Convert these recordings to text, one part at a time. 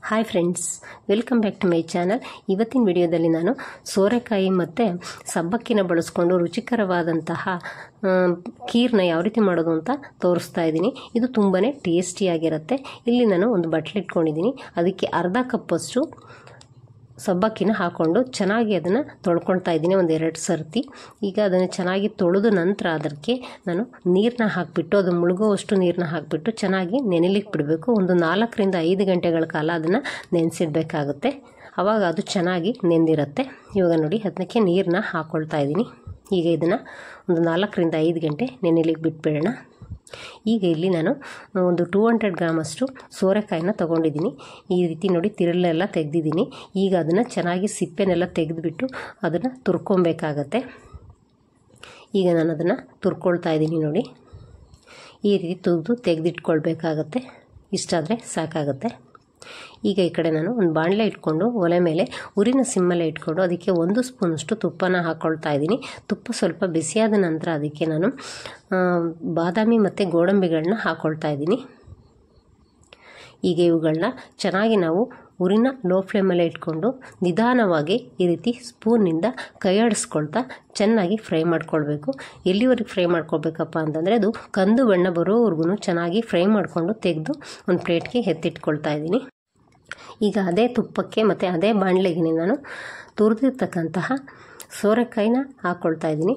Hi friends, welcome back to my channel. ಇವತ್ತಿನ ವಿಡಿಯೋದಲ್ಲಿ ನಾನು ಸೋರೆಕಾಯಿ ಮತ್ತು ಸಬ್ಬಕ್ಕಿನ ಬಳಸ್ಕೊಂಡು ರುಚಿಕರವಾದಂತಹ ಖೀರ್ನ ಯಾವ ರೀತಿ ಮಾಡೋದು ಅಂತ ತೋರಿಸ್ತಾ ಇದ್ದೀನಿ. ಇದು ತುಂಬಾ ಟೇಸ್ಟಿಯಾಗಿರುತ್ತೆ. ಇಲ್ಲಿ ನಾನು ಒಂದು ಬಟ್ಲು ಇಟ್ಕೊಂಡಿದ್ದೀನಿ. ಅದಕ್ಕೆ ಅರ್ಧ ಕಪ್ಪಷ್ಟು ಸಬ್ಬಕ್ಕಿನ ಹಾಕ್ಕೊಂಡು ಚೆನ್ನಾಗಿ ಅದನ್ನು ತೊಳ್ಕೊಳ್ತಾ ಇದ್ದೀನಿ ಒಂದು 2 ಸರ್ತಿ. ಈಗ ಅದನ್ನು ಚೆನ್ನಾಗಿ ತೊಳೆದ ನಂತರ ಅದಕ್ಕೆ ನಾನು ನೀರನ್ನ ಹಾಕಿಬಿಟ್ಟು ಅದು ಮುಳುಗುವಷ್ಟು ನೀರನ್ನ ಹಾಕಿಬಿಟ್ಟು ಚೆನ್ನಾಗಿ ನೆನೆಲಿಕ್ಕೆ ಬಿಡಬೇಕು. ಒಂದು 4 ರಿಂದ 5 ಗಂಟೆಗಳ ಕಾಲ ಅದನ್ನು ನೆನೆಸಿಡಬೇಕಾಗುತ್ತೆ. ಆವಾಗ ಅದು ಚೆನ್ನಾಗಿ ನೆಂದಿರುತ್ತೆ. ಇವಾಗ ನೋಡಿ ಅದಕ್ಕೆ ನೀರನ್ನ ಹಾಕ್ಕೊಳ್ತಾ ಇದ್ದೀನಿ. ಈಗ ಇದನ್ನು ಒಂದು 4 ರಿಂದ 5 ಗಂಟೆ ನೆನೆಲಿಕ್ಕೆ ಬಿಟ್ಬಿಡೋಣ. ಈಗ ಇಲ್ಲಿ ನಾನು ಒಂದು 200 ಗ್ರಾಮಷ್ಟು ಸೋರೆಕಾಯಿನ ತೊಗೊಂಡಿದ್ದೀನಿ. ಈ ರೀತಿ ನೋಡಿ ತಿರುಳೆಲ್ಲ ತೆಗೆದಿದ್ದೀನಿ. ಈಗ ಅದನ್ನು ಚೆನ್ನಾಗಿ ಸಿಪ್ಪೆನೆಲ್ಲ ತೆಗೆದುಬಿಟ್ಟು ಅದನ್ನು ತುರ್ಕೊಬೇಕಾಗತ್ತೆ. ಈಗ ನಾನು ಅದನ್ನು ತುರ್ಕೊಳ್ತಾ ಇದ್ದೀನಿ ನೋಡಿ. ಈ ರೀತಿ ತೆಗೆದಿಟ್ಕೊಳ್ಬೇಕಾಗತ್ತೆ. ಇಷ್ಟಾದರೆ ಸಾಕಾಗುತ್ತೆ. ಈಗ ಈ ಕಡೆ ನಾನು ಒಂದು ಬಾಣಲೆ ಇಟ್ಕೊಂಡು ಒಲೆ ಮೇಲೆ ಉರಿನ ಸಿಮ್ಮಲ್ಲೇ ಇಟ್ಕೊಂಡು ಅದಕ್ಕೆ 1 ಸ್ಪೂನಷ್ಟು ತುಪ್ಪನ ಹಾಕ್ಕೊಳ್ತಾ ಇದ್ದೀನಿ. ತುಪ್ಪ ಸ್ವಲ್ಪ ಬಿಸಿಯಾದ ನಂತರ ಅದಕ್ಕೆ ನಾನು ಬಾದಾಮಿ ಮತ್ತು ಗೋಡಂಬಿಗಳನ್ನ ಹಾಕ್ಕೊಳ್ತಾ ಇದ್ದೀನಿ. ಈಗ ಇವುಗಳನ್ನ ಚೆನ್ನಾಗಿ ನಾವು ಉರಿನ ಲೋ ಫ್ಲೇಮಲ್ಲೇ ಇಟ್ಕೊಂಡು ನಿಧಾನವಾಗಿ ಈ ರೀತಿ ಸ್ಪೂನಿಂದ ಕೈ ಆಡಿಸ್ಕೊಳ್ತಾ ಚೆನ್ನಾಗಿ ಫ್ರೈ ಮಾಡ್ಕೊಳ್ಬೇಕು. ಎಲ್ಲಿವರೆಗೆ ಫ್ರೈ ಮಾಡ್ಕೊಳ್ಬೇಕಪ್ಪ ಅಂತಂದರೆ ಅದು ಕಂದು ಬಣ್ಣ ಬರೋವರೆಗೂ ಚೆನ್ನಾಗಿ ಫ್ರೈ ಮಾಡಿಕೊಂಡು ತೆಗೆದು ಒಂದು ಪ್ಲೇಟ್ಗೆ ಎತ್ತಿಟ್ಕೊಳ್ತಾ ಇದ್ದೀನಿ. ಈಗ ಅದೇ ತುಪ್ಪಕ್ಕೆ ಮತ್ತು ಅದೇ ಬಾಣಲೆಗೆ ನಾನು ತುರಿದಿರ್ತಕ್ಕಂತಹ ಸೋರೆಕಾಯಿನ ಹಾಕ್ಕೊಳ್ತಾ ಇದ್ದೀನಿ.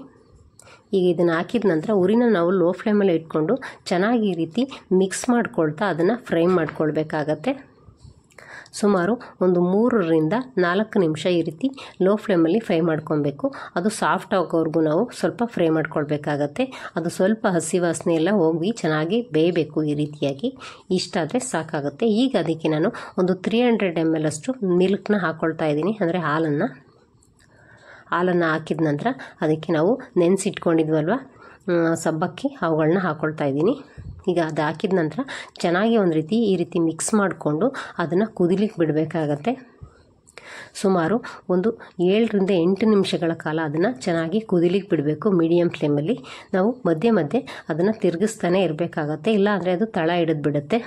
ಈಗ ಇದನ್ನು ಹಾಕಿದ ನಂತರ ಉರಿನ ನಾವು ಲೋ ಫ್ಲೇಮಲ್ಲಿ ಇಟ್ಕೊಂಡು ಚೆನ್ನಾಗಿ ಈ ರೀತಿ ಮಿಕ್ಸ್ ಮಾಡ್ಕೊಳ್ತಾ ಅದನ್ನು ಫ್ರೈ ಮಾಡ್ಕೊಳ್ಬೇಕಾಗತ್ತೆ. ಸುಮಾರು ಒಂದು 3 ರಿಂದ 4 ನಿಮಿಷ ಈ ರೀತಿ ಲೋ ಫ್ಲೇಮಲ್ಲಿ ಫ್ರೈ ಮಾಡ್ಕೊಬೇಕು. ಅದು ಸಾಫ್ಟ್ ಆಗೋವರೆಗೂ ನಾವು ಸ್ವಲ್ಪ ಫ್ರೈ ಮಾಡ್ಕೊಳ್ಬೇಕಾಗತ್ತೆ. ಅದು ಸ್ವಲ್ಪ ಹಸಿ ವಾಸನೆ ಎಲ್ಲ ಹೋಗಿ ಚೆನ್ನಾಗಿ ಬೇಯಬೇಕು. ಈ ರೀತಿಯಾಗಿ ಇಷ್ಟಾದರೆ ಸಾಕಾಗುತ್ತೆ. ಈಗ ಅದಕ್ಕೆ ನಾನು ಒಂದು 300 ml ಅಷ್ಟು ಮಿಲ್ಕ್ನ ಹಾಕ್ಕೊಳ್ತಾ ಇದ್ದೀನಿ, ಅಂದರೆ ಹಾಲನ್ನು ಹಾಕಿದ ನಂತರ ಅದಕ್ಕೆ ನಾವು ನೆನೆಸಿಟ್ಕೊಂಡಿದ್ವಲ್ವ ಸಬ್ಬಕ್ಕಿ, ಅವುಗಳನ್ನ ಹಾಕ್ಕೊಳ್ತಾ ಇದ್ದೀನಿ. ಈಗ ಅದು ಹಾಕಿದ ನಂತರ ಚೆನ್ನಾಗಿ ಈ ರೀತಿ ಮಿಕ್ಸ್ ಮಾಡಿಕೊಂಡು ಅದನ್ನು ಕುದಿಲಿಕ್ಕೆ ಬಿಡಬೇಕಾಗತ್ತೆ. ಸುಮಾರು ಒಂದು 7 ರಿಂದ 8 ನಿಮಿಷಗಳ ಕಾಲ ಅದನ್ನು ಚೆನ್ನಾಗಿ ಕುದಿಲಿಕ್ಕೆ ಬಿಡಬೇಕು. ಮೀಡಿಯಮ್ ಫ್ಲೇಮಲ್ಲಿ ನಾವು ಮಧ್ಯೆ ಮಧ್ಯೆ ಅದನ್ನು ತಿರುಗಿಸ್ತಾನೆ ಇರಬೇಕಾಗತ್ತೆ. ಇಲ್ಲ ಅಂದರೆ ಅದು ತಳ ಹಿಡಿದು ಬಿಡುತ್ತೆ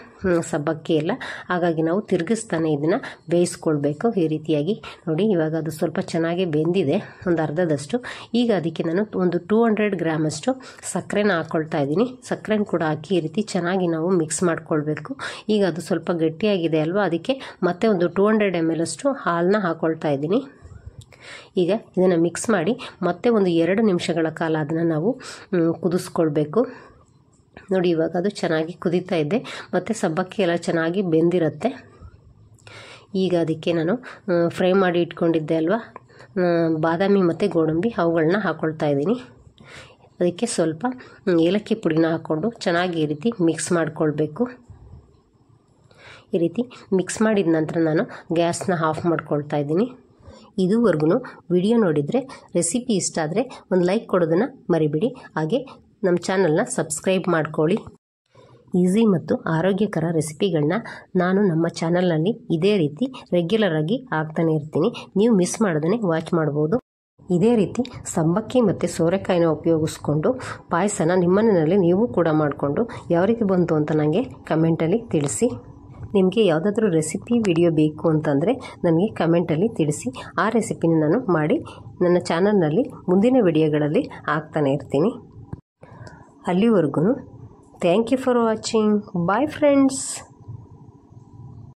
ಸಬ್ಬಕ್ಕಿ ಎಲ್ಲ. ಹಾಗಾಗಿ ನಾವು ತಿರುಗಿಸ್ತಾನೆ ಇದನ್ನು ಬೇಯಿಸ್ಕೊಳ್ಬೇಕು. ಈ ರೀತಿಯಾಗಿ ನೋಡಿ ಇವಾಗ ಅದು ಸ್ವಲ್ಪ ಚೆನ್ನಾಗಿ ಬೆಂದಿದೆ, ಒಂದು ಅರ್ಧದಷ್ಟು. ಈಗ ಅದಕ್ಕೆ ನಾನು ಒಂದು 200 ಗ್ರಾಮಷ್ಟು ಸಕ್ಕರೆನ ಹಾಕ್ಕೊಳ್ತಾ ಇದ್ದೀನಿ. ಸಕ್ಕರೆನ ಕೂಡ ಹಾಕಿ ಈ ರೀತಿ ಚೆನ್ನಾಗಿ ನಾವು ಮಿಕ್ಸ್ ಮಾಡ್ಕೊಳ್ಬೇಕು. ಈಗ ಅದು ಸ್ವಲ್ಪ ಗಟ್ಟಿಯಾಗಿದೆ ಅಲ್ವಾ, ಅದಕ್ಕೆ ಮತ್ತೆ ಒಂದು 200 ml ಅಷ್ಟು ಹಾಲನ್ನ ಹಾಕ್ಕೊಳ್ತಾ ಇದ್ದೀನಿ. ಈಗ ಇದನ್ನು ಮಿಕ್ಸ್ ಮಾಡಿ ಮತ್ತೆ ಒಂದು 2 ನಿಮಿಷಗಳ ಕಾಲ ಅದನ್ನು ನಾವು ಕುದಿಸ್ಕೊಳ್ಬೇಕು. ನೋಡಿ ಇವಾಗ ಅದು ಚೆನ್ನಾಗಿ ಕುದೀತಾ ಇದೆ ಮತ್ತು ಸಬ್ಬಕ್ಕಿ ಎಲ್ಲ ಚೆನ್ನಾಗಿ ಬೆಂದಿರುತ್ತೆ. ಈಗ ಅದಕ್ಕೆ ನಾನು ಫ್ರೈ ಮಾಡಿ ಇಟ್ಕೊಂಡಿದ್ದೆ ಅಲ್ವಾ ಬಾದಾಮಿ ಮತ್ತು ಗೋಡಂಬಿ, ಅವುಗಳನ್ನ ಹಾಕ್ಕೊಳ್ತಾ ಇದ್ದೀನಿ. ಅದಕ್ಕೆ ಸ್ವಲ್ಪ ಏಲಕ್ಕಿ ಪುಡಿನ ಹಾಕ್ಕೊಂಡು ಚೆನ್ನಾಗಿ ಈ ರೀತಿ ಮಿಕ್ಸ್ ಮಾಡಿಕೊಳ್ಬೇಕು. ಈ ರೀತಿ ಮಿಕ್ಸ್ ಮಾಡಿದ ನಂತರ ನಾನು ಗ್ಯಾಸ್ನ ಆಫ್ ಮಾಡ್ಕೊಳ್ತಾ ಇದ್ದೀನಿ. ಇದುವರೆಗೂ ವಿಡಿಯೋ ನೋಡಿದರೆ ರೆಸಿಪಿ ಇಷ್ಟ ಆದರೆ ಒಂದು ಲೈಕ್ ಕೊಡೋದನ್ನು ಮರಿಬೇಡಿ. ಹಾಗೆ ನಮ್ಮ ಚಾನಲ್ನ ಸಬ್ಸ್ಕ್ರೈಬ್ ಮಾಡ್ಕೊಳ್ಳಿ. ಈಸಿ ಮತ್ತು ಆರೋಗ್ಯಕರ ರೆಸಿಪಿಗಳನ್ನ ನಾನು ನಮ್ಮ ಚಾನಲ್ನಲ್ಲಿ ಇದೇ ರೀತಿ ರೆಗ್ಯುಲರ್ ಆಗಿ ಹಾಕ್ತಾನೆ ಇರ್ತೀನಿ. ನೀವು ಮಿಸ್ ಮಾಡೋದನ್ನೇ ವಾಚ್ ಮಾಡ್ಬೋದು. ಇದೇ ರೀತಿ ಸಬ್ಬಕ್ಕಿ ಮತ್ತು ಸೋರೆಕಾಯಿನ ಉಪಯೋಗಿಸ್ಕೊಂಡು ಪಾಯಸನ ನಿಮ್ಮನೆಯಲ್ಲಿ ನೀವು ಕೂಡ ಮಾಡಿಕೊಂಡು ಯಾವ ರೀತಿ ಬಂತು ಅಂತ ನನಗೆ ಕಮೆಂಟಲ್ಲಿ ತಿಳಿಸಿ. ನಿಮಗೆ ಯಾವುದಾದ್ರೂ ರೆಸಿಪಿ ವಿಡಿಯೋ ಬೇಕು ಅಂತಂದರೆ ನನಗೆ ಕಮೆಂಟಲ್ಲಿ ತಿಳಿಸಿ. ಆ ರೆಸಿಪಿನ ನಾನು ಮಾಡಿ ನನ್ನ ಚಾನಲ್ನಲ್ಲಿ ಮುಂದಿನ ವಿಡಿಯೋಗಳಲ್ಲಿ ಹಾಕ್ತಾನೆ ಇರ್ತೀನಿ. ಅಲ್ಲಿವರೆಗೂ thank you for watching. Bye friends.